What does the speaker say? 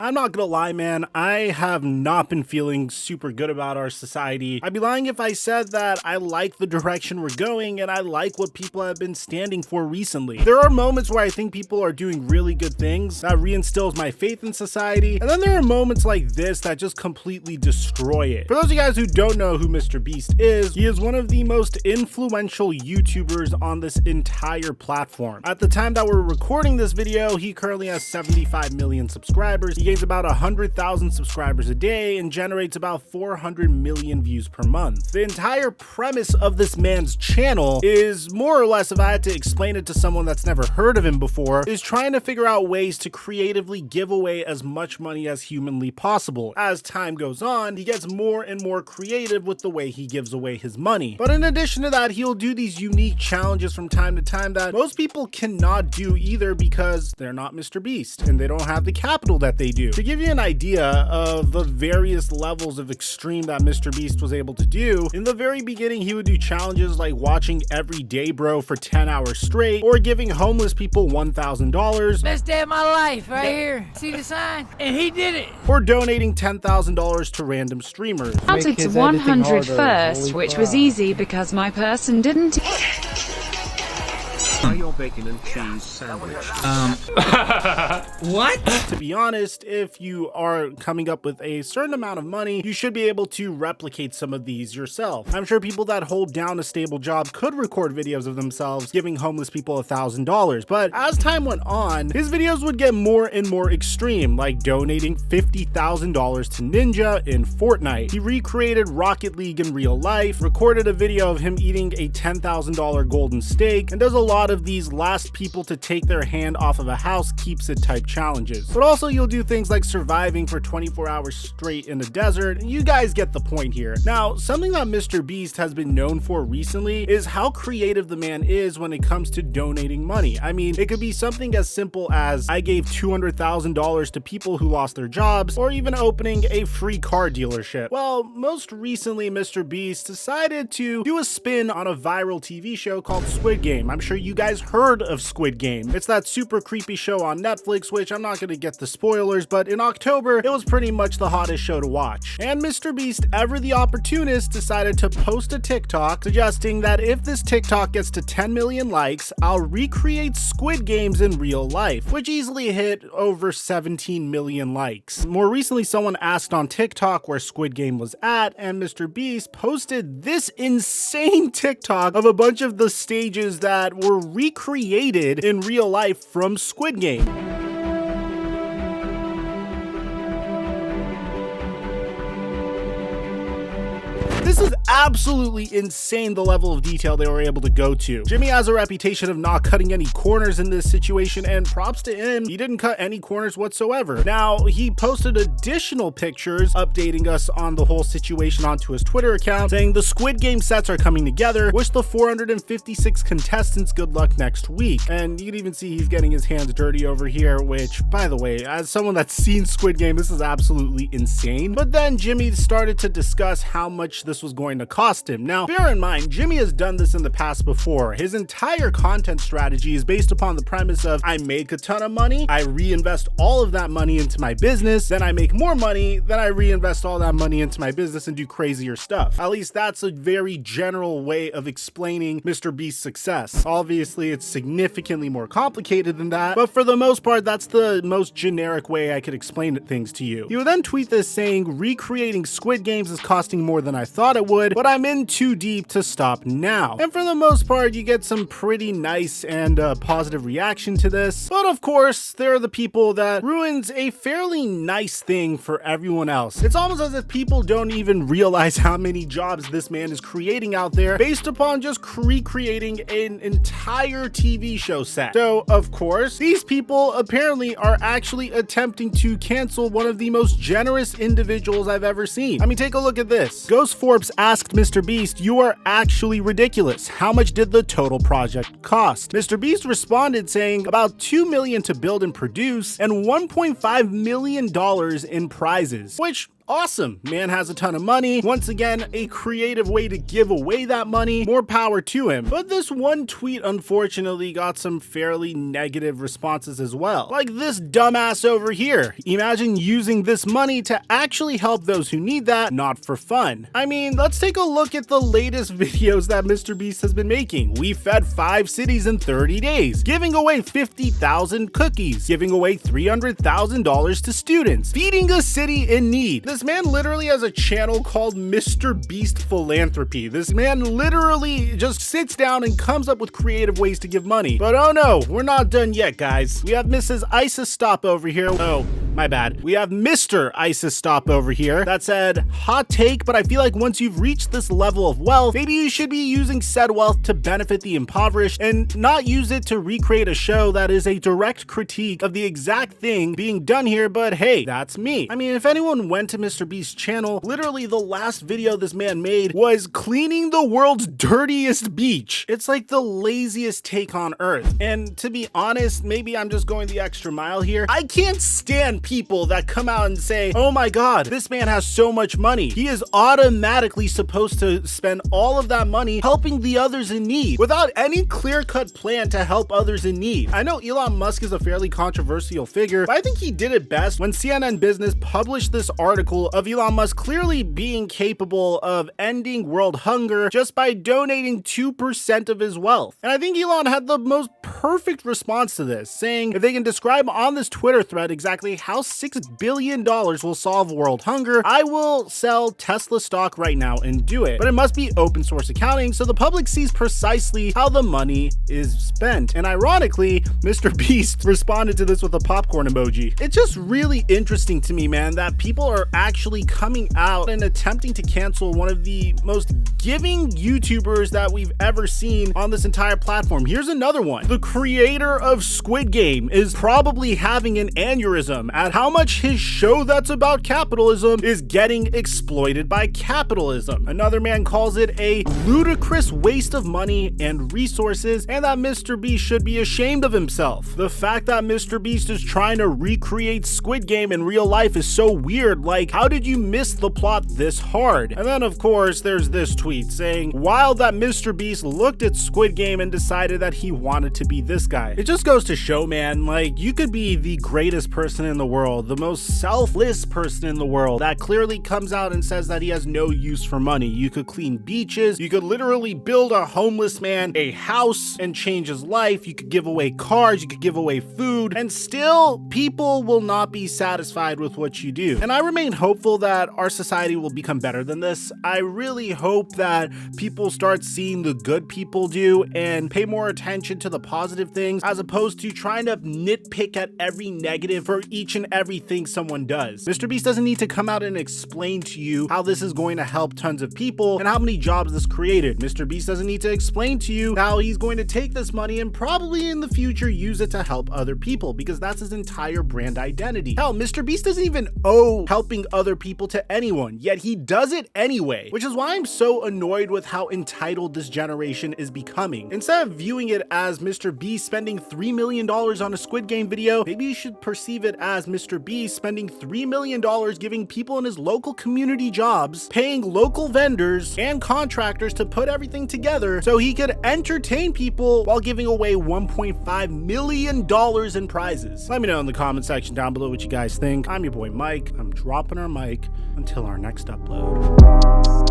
I'm not gonna lie, man, I have not been feeling super good about our society. I'd be lying if I said that I like the direction we're going and I like what people have been standing for recently. There are moments where I think people are doing really good things that reinstills my faith in society, and then there are moments like this that just completely destroy it. For those of you guys who don't know who Mr. Beast is, he is one of the most influential YouTubers on this entire platform. At the time that we're recording this video, he currently has 75 million subscribers. He gains about 100,000 subscribers a day and generates about 400 million views per month. The entire premise of this man's channel is more or less, if I had to explain it to someone that's never heard of him before, is trying to figure out ways to creatively give away as much money as humanly possible. As time goes on, he gets more and more creative with the way he gives away his money. But in addition to that, he'll do these unique challenges from time to time that most people cannot do either because they're not Mr. Beast and they don't have the capital that they do. To give you an idea of the various levels of extreme that Mr. Beast was able to do, in the very beginning he would do challenges like watching Every Day Bro for 10 hours straight, or giving homeless people $1,000. Best day of my life right here. See the sign? And he did it. Or donating $10,000 to random streamers. Counted to 100 first, which was easy because my person didn't. Try your bacon and cheese sandwich. What? To be honest, if you are coming up with a certain amount of money, you should be able to replicate some of these yourself. I'm sure people that hold down a stable job could record videos of themselves giving homeless people $1,000, but as time went on, his videos would get more and more extreme, like donating $50,000 to Ninja in Fortnite. He recreated Rocket League in real life, recorded a video of him eating a $10,000 golden steak, and does a lot of these last people to take their hand off of a house keeps it type challenges. But also you'll do things like surviving for 24 hours straight in the desert, and you guys get the point here. Now, something that Mr. Beast has been known for recently is how creative the man is when it comes to donating money. I mean, it could be something as simple as I gave $200,000 to people who lost their jobs, or even opening a free car dealership. Well, most recently Mr. Beast decided to do a spin on a viral TV show called Squid Game. I'm sure you guys heard of Squid Game. It's that super creepy show on Netflix, which I'm not going to get the spoilers, but in October, it was pretty much the hottest show to watch. And Mr. Beast, ever the opportunist, decided to post a TikTok suggesting that if this TikTok gets to 10 million likes, I'll recreate Squid Games in real life, which easily hit over 17 million likes. More recently, someone asked on TikTok where Squid Game was at, and Mr. Beast posted this insane TikTok of a bunch of the stages that were recreated in real life from Squid Game. This is absolutely insane, the level of detail they were able to go to. Jimmy has a reputation of not cutting any corners in this situation, and props to him, he didn't cut any corners whatsoever. Now, he posted additional pictures updating us on the whole situation onto his Twitter account, saying the Squid Game sets are coming together, wish the 456 contestants good luck next week. And you can even see he's getting his hands dirty over here, which, by the way, as someone that's seen Squid Game, this is absolutely insane. But then Jimmy started to discuss how much this was going to cost him. Now, bear in mind, Jimmy has done this in the past before. His entire content strategy is based upon the premise of I make a ton of money, I reinvest all of that money into my business, then I make more money, then I reinvest all that money into my business and do crazier stuff. At least that's a very general way of explaining Mr. Beast's success. Obviously, it's significantly more complicated than that, but for the most part, that's the most generic way I could explain things to you. He would then tweet this saying, recreating Squid Games is costing more than I thought it would, but I'm in too deep to stop now. And for the most part, you get some pretty nice and positive reaction to this. But of course, there are the people that ruins a fairly nice thing for everyone else. It's almost as if people don't even realize how many jobs this man is creating out there based upon just recreating an entire TV show set. So, of course, these people apparently are actually attempting to cancel one of the most generous individuals I've ever seen. I mean, take a look at this. Ghost Forbes asked Mr. Beast, "You are actually ridiculous. How much did the total project cost?" Mr. Beast responded saying about $2 million to build and produce and $1.5 million in prizes, which awesome. Man has a ton of money. Once again, a creative way to give away that money. More power to him. But this one tweet unfortunately got some fairly negative responses as well. Like this dumbass over here. Imagine using this money to actually help those who need that, not for fun. I mean, let's take a look at the latest videos that Mr. Beast has been making. We fed 5 cities in 30 days, giving away 50,000 cookies, giving away $300,000 to students, feeding a city in need. This man literally has a channel called Mr. Beast Philanthropy. This man literally just sits down and comes up with creative ways to give money. But oh no, we're not done yet, guys. We have Mrs. ISIS Stop over here. Oh, my bad. We have Mr. ISIS Stop over here that said, hot take, but I feel like once you've reached this level of wealth, maybe you should be using said wealth to benefit the impoverished and not use it to recreate a show that is a direct critique of the exact thing being done here, but hey, that's me. I mean, if anyone went to Mr. Beast's channel, literally the last video this man made was cleaning the world's dirtiest beach. It's like the laziest take on earth. And to be honest, maybe I'm just going the extra mile here. I can't stand people that come out and say, oh my god, this man has so much money. He is automatically supposed to spend all of that money helping the others in need without any clear-cut plan to help others in need. I know Elon Musk is a fairly controversial figure, but I think he did it best when CNN Business published this article of Elon Musk clearly being capable of ending world hunger just by donating 2% of his wealth. And I think Elon had the most perfect response to this, saying if they can describe on this Twitter thread exactly how $6 billion will solve world hunger, I will sell Tesla stock right now and do it. But it must be open source accounting so the public sees precisely how the money is spent. And ironically, Mr. Beast responded to this with a popcorn emoji. It's just really interesting to me, man, that people are actually coming out and attempting to cancel one of the most giving YouTubers that we've ever seen on this entire platform. Here's another one. The creator of Squid Game is probably having an aneurysm at how much his show that's about capitalism is getting exploited by capitalism. Another man calls it a ludicrous waste of money and resources, and that Mr. Beast should be ashamed of himself. The fact that Mr. Beast is trying to recreate Squid Game in real life is so weird. Like, how did you miss the plot this hard? And then of course there's this tweet saying, wild that Mr. Beast looked at Squid Game and decided that he wanted to be this guy. It just goes to show, man, like, you could be the greatest person in the world, the most selfless person in the world that clearly comes out and says that he has no use for money. You could clean beaches, you could literally build a homeless man a house and change his life, you could give away cars, you could give away food, and still people will not be satisfied with what you do. And I remain hopeful that our society will become better than this. I really hope that people start seeing the good people do and pay more attention to the positive things as opposed to trying to nitpick at every negative for each and everything someone does. Mr. Beast doesn't need to come out and explain to you how this is going to help tons of people and how many jobs this created. Mr. Beast doesn't need to explain to you how he's going to take this money and probably in the future use it to help other people, because that's his entire brand identity. Hell, Mr. Beast doesn't even owe helping other people to anyone, yet he does it anyway, which is why I'm so annoyed with how entitled this generation is becoming. Instead of viewing it as Mr. Beast spending $3 million on a Squid Game video, maybe you should perceive it as Mr. Beast spending $3 million giving people in his local community jobs, paying local vendors and contractors to put everything together so he could entertain people while giving away $1.5 million in prizes. Let me know in the comment section down below what you guys think. I'm your boy Mike. I'm dropping our mic until our next upload.